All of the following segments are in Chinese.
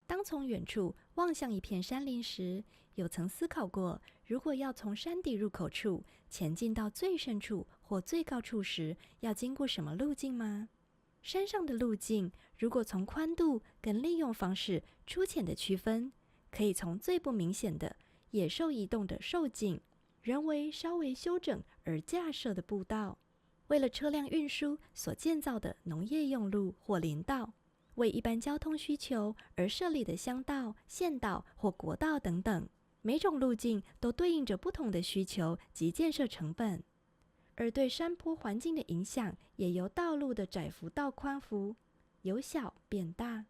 当从远处望向一片山林时，有曾思考过，如果要从山底入口处前进到最深处或最高处时，要经过什么路径吗？山上的路径，如果从宽度跟利用方式粗浅的区分，可以从最不明显的野兽移动的兽径，人为稍微修整而架设的步道，为了车辆运输所建造的农业用路或林道，为一般交通需求而设立的乡道、县道或国道等等，每种路径都对应着不同的需求及建设成本，而对山坡环境的影响也由道路的窄幅到宽幅由小变大。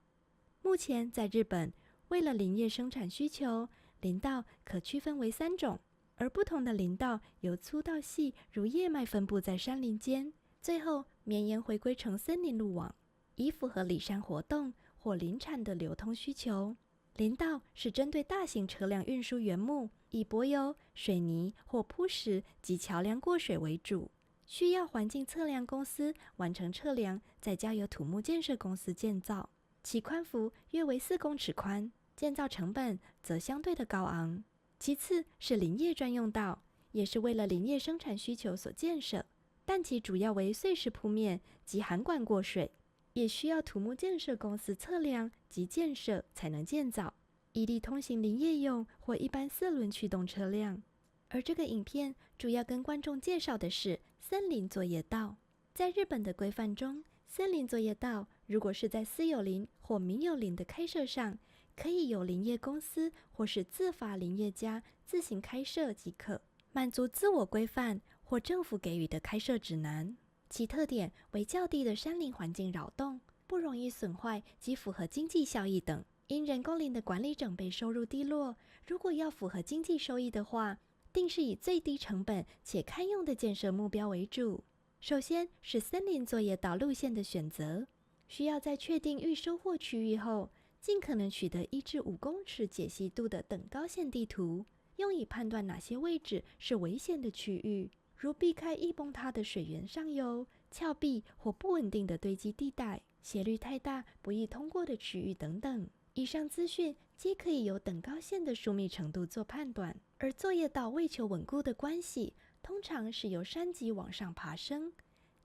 目前在日本，为了林业生产需求，林道可区分为3种，而不同的林道由粗到细如叶脉分布在山林间，最后绵延回归成森林路网，以符合里山活动或林产的流通需求。林道是针对大型车辆运输原木，以柏油、水泥或铺石及桥梁过水为主，需要环境测量公司完成测量，再交由土木建设公司建造，其宽幅约为4公尺宽，建造成本则相对的高昂。其次是林业专用道，也是为了林业生产需求所建设，但其主要为碎石铺面及涵管过水，也需要土木建设公司测量及建设才能建造，以利通行林业用或一般4轮驱动车辆。而这个影片主要跟观众介绍的是森林作业道。在日本的规范中，森林作业道如果是在私有林或民有林的开设上，可以由林业公司或是自发林业家自行开设即可，满足自我规范或政府给予的开设指南。其特点为较低的山林环境扰动，不容易损坏及符合经济效益等。因人工林的管理整备收入低落，如果要符合经济收益的话，定是以最低成本且堪用的建设目标为主。首先是森林作业道路线的选择，需要在确定预收获区域后，尽可能取得1至5公尺解析度的等高线地图，用以判断哪些位置是危险的区域，如避开易崩塌的水源上游、峭壁或不稳定的堆积地带、斜率太大不易通过的区域等等。以上资讯皆可以由等高线的疏密程度做判断。而作业道为求稳固的关系，通常是由山脊往上爬升，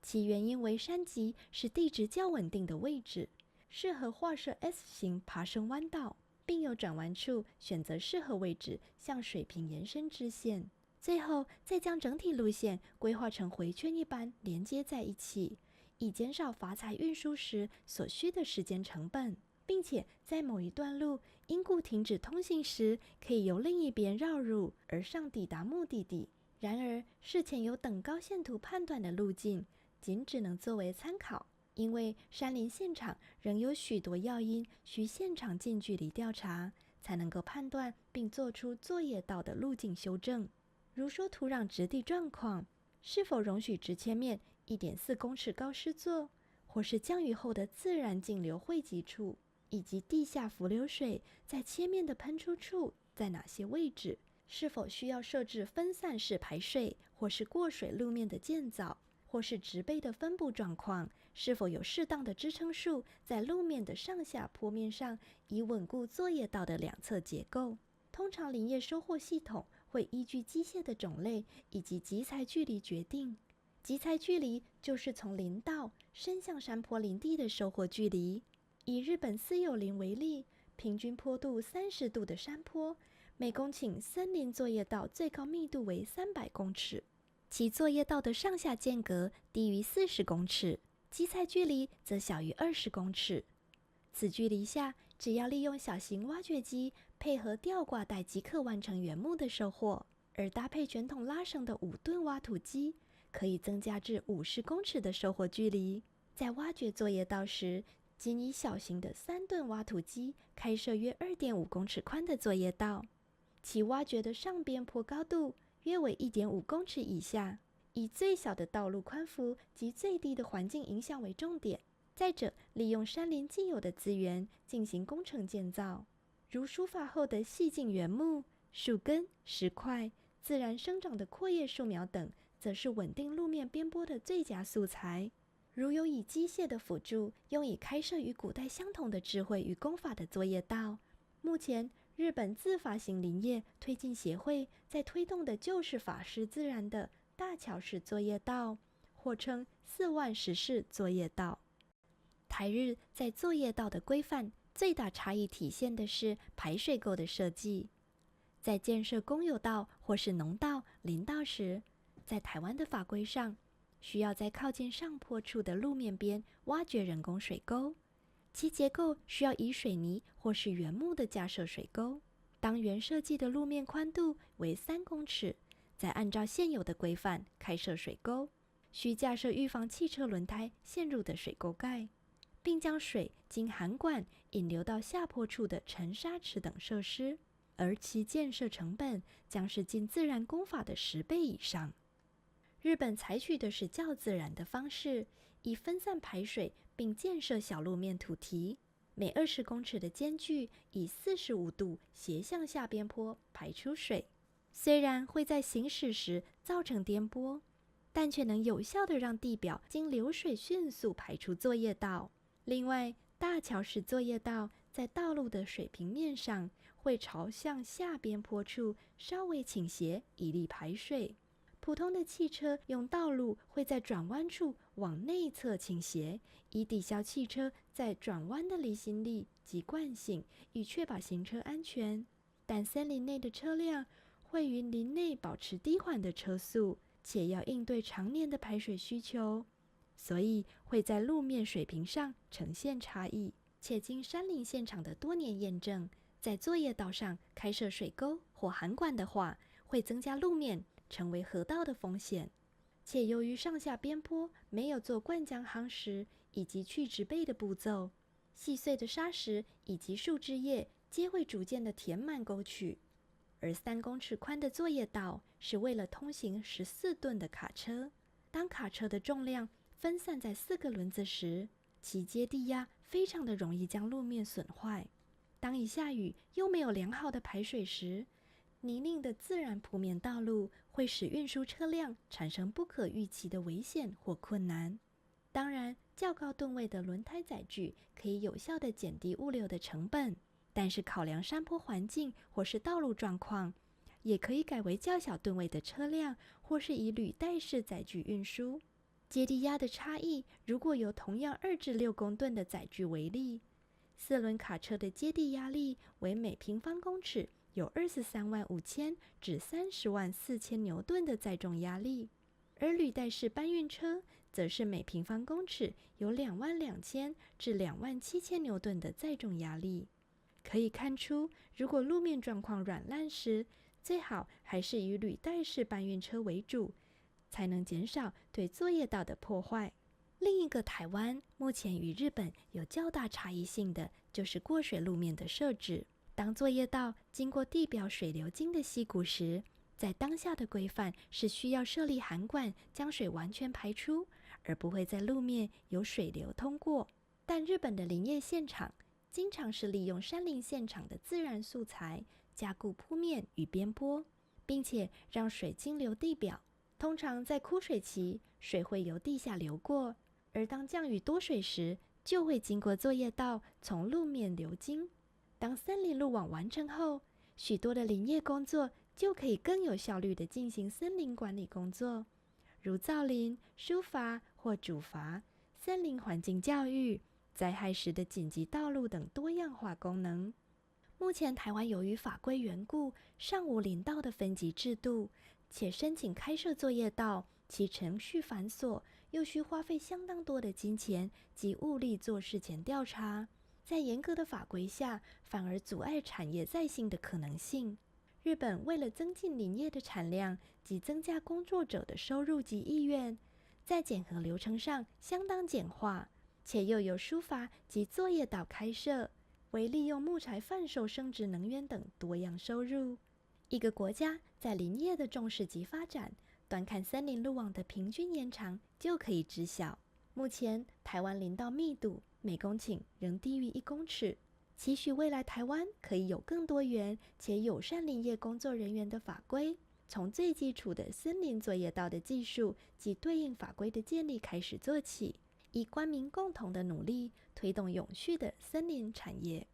其原因为山脊是地质较稳定的位置，适合画设 S 型爬升弯道，并有转弯处选择适合位置向水平延伸支线，最后再将整体路线规划成回圈一般连接在一起，以减少伐材运输时所需的时间成本，并且在某一段路因故停止通行时，可以由另一边绕入而上抵达目的地。然而，事前有等高线图判断的路径，仅只能作为参考，因为山林现场仍有许多要因需现场近距离调查，才能够判断并做出作业道的路径修正。如说土壤质地状况，是否容许直切面 1.4 公尺高施作，或是降雨后的自然径流汇集处，以及地下浮流水在切面的喷出处在哪些位置，是否需要设置分散式排水或是过水路面的建造，或是植被的分布状况，是否有适当的支撑树在路面的上下坡面上，以稳固作业道的两侧结构。通常林业收获系统会依据机械的种类以及集材距离决定，集材距离就是从林道伸向山坡林地的收获距离。以日本私有林为例，平均坡度30度的山坡，每公顷森林作业道最高密度为300公尺，其作业道的上下间隔低于40公尺，基材距离则小于20公尺。此距离下，只要利用小型挖掘机配合吊挂带即可完成原木的收获，而搭配卷筒拉绳的5吨挖土机，可以增加至50公尺的收获距离。在挖掘作业道时，仅以小型的3吨挖土机开设约 2.5 公尺宽的作业道，其挖掘的上边坡高度约为 1.5 公尺以下，以最小的道路宽幅及最低的环境影响为重点。再者，利用山林既有的资源进行工程建造，如疏伐后的细茎原木、树根、石块、自然生长的阔叶树苗等，则是稳定路面边坡的最佳素材。如有以机械的辅助，用以开设与古代相同的智慧与功法的作业道。目前，日本自发型林业推进协会在推动的就是法师自然的大桥式作业道，或称4万石式作业道。台日在作业道的规范最大差异体现的是排水沟的设计。在建设公有道或是农道、林道时，在台湾的法规上，需要在靠近上坡处的路面边挖掘人工水沟，其结构需要以水泥或是原木的架设水沟。当原设计的路面宽度为3公尺，再按照现有的规范开设水沟，需架设预防汽车轮胎陷入的水沟盖，并将水经涵管引流到下坡处的沉沙池等设施，而其建设成本将是近自然工法的10倍以上。日本采取的是较自然的方式，以分散排水并建设小路面土堤，每20公尺的间距以45度斜向下边坡排出水。虽然会在行驶时造成颠簸，但却能有效地让地表经流水迅速排出作业道。另外，大桥式作业道在道路的水平面上会朝向下边坡处稍微倾斜，以利排水。普通的汽车用道路会在转弯处往内侧倾斜，以抵消汽车在转弯的离心力及惯性，以确保行车安全。但森林内的车辆会于林内保持低缓的车速，且要应对常年的排水需求，所以会在路面水平上呈现差异。且经山林现场的多年验证，在作业道上开设水沟或涵管的话，会增加路面成为河道的风险。且由于上下边坡没有做灌浆夯实以及去植被的步骤，细碎的沙石以及树枝叶皆会逐渐的填满沟渠。而3公尺宽的作业道是为了通行14吨的卡车，当卡车的重量分散在4个轮子时，其接地压非常的容易将路面损坏。当一下雨又没有良好的排水时，泥泞的自然铺面道路会使运输车辆产生不可预期的危险或困难。当然，较高吨位的轮胎载具可以有效地减低物流的成本，但是考量山坡环境或是道路状况，也可以改为较小吨位的车辆，或是以履带式载具运输。接地压的差异，如果由同样2至6公吨的载具为例，4轮卡车的接地压力为每平方公尺有23万5千至30万4千牛顿的载重压力，而履带式搬运车则是每平方公尺有2万2千至2万7千牛顿的载重压力。可以看出，如果路面状况软烂时，最好还是以履带式搬运车为主，才能减少对作业道的破坏。另一个台湾目前与日本有较大差异性的，就是过水路面的设置。当作业道经过地表水流经的溪谷时，在当下的规范是需要设立涵管将水完全排出，而不会在路面有水流通过。但日本的林业现场经常是利用山林现场的自然素材加固铺面与边坡，并且让水经流地表。通常在枯水期，水会由地下流过，而当降雨多水时，就会经过作业道从路面流经。当森林路网完成后，许多的林业工作就可以更有效率地进行森林管理工作，如造林、疏伐或主伐、森林环境教育、灾害时的紧急道路等多样化功能。目前台湾由于法规缘故，尚无林道的分级制度，且申请开设作业道，其程序繁琐，又需花费相当多的金钱及物力做事前调查。在严格的法规下，反而阻碍产业再兴的可能性。日本为了增进林业的产量及增加工作者的收入及意愿，在检核流程上相当简化，且又有疏伐及作业道开设，为利用木材贩售生质能源等多样收入。一个国家在林业的重视及发展，端看森林路网的平均延长就可以知晓。目前台湾林道密度每公顷仍低于1公尺，期许未来台湾可以有更多元且友善林业工作人员的法规，从最基础的森林作业道的技术及对应法规的建立开始做起，以官民共同的努力推动永续的森林产业。